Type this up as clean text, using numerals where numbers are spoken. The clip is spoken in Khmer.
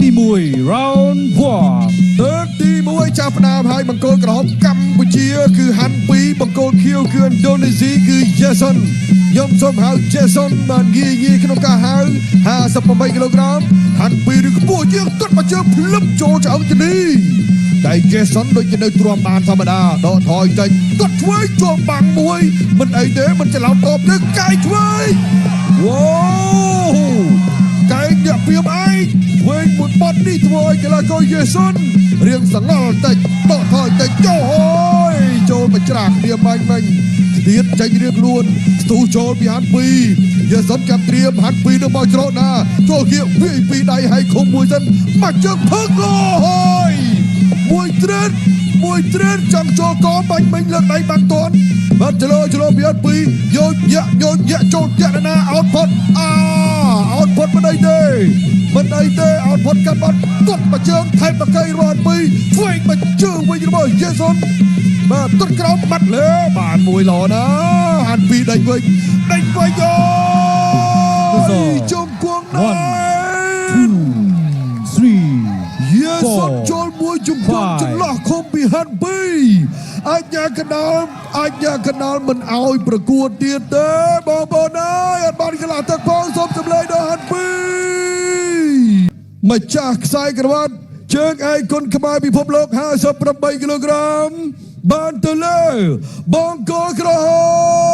ទី1 round 1 ទឹកទី1ចាប់ផ្ដើមហើយបង្គោលក្រហមកម្ពុជាគឺហាន់ពីបង្គោលខៀវគឺឥណ្ឌូនេស៊ីគឺ Jason ខ្ញុំសូមហៅ Jason បានងាយក្នុងការហៅ58គីឡូក្រាមហាន់ពីឬខ្ពស់ជាងទាត់មកជើងភ្លឹបចូលឆ្អឹងជនីតែ Jason ដូចជានៅទ្រាំបានធម្មតាដកថយតិចទាត់ឆ្វេងជាប់បាំងមួយមិនអីទេមិនច្រឡំតបទៅកាយឆ្វេងវ៉ូកែងអ្នកពីមឯងឆ្វេងមួយបាត់នេះធ្វើឲ្យកីឡាករ Jason រៀងសង្អល់តិចដកថយតិចចូលមកច្រាស់គ្នាបាញ់មិញទៀតចេញរៀងខ្លួនស្ទុះចូលពីហាន់ពីJasonចាប់ត្រៀមហាន់ពីនឹងមកច្រកណាចូលគៀកវាយពីដៃហើយឃុំមួយសិនមកជើងផឹកអូយមួយត្រេតចង់ចូលកបាញ់មិញលើកដៃបានតន់បាទចលោពីហាន់ពីយកយ៉ាក់ចូលយ៉ាក់ណាអោតផុតអោតផុតមិនអីទេអោតផុតកាត់បាត់ទាត់មកជើងថែមមកកៃរត់ពីឆ្វេងមកជើងវិញរបស់ Jason បាទទាត់ក្រោមបាត់លើបានមួយល្អណាហាន់ពីដេញវិញអូយជុំគួងណា 2 3 Jason ចូលមួយជុំគួងចន្លោះឃុំពីហាន់ពីអាចញាកណ្ដាលមិនអោយប្រកួតទៀតទេបងប្អូនអើយអត់បានកន្លះទឹកផងសូមសម្លេងដល់ហាន់ពីម្ចាស់ខ្សែក្រវ៉ាត់ជើងឯកគុណខ្មែរពិភពលោក58គីឡូក្រាមបានទៅលើបង្គោលក្រហម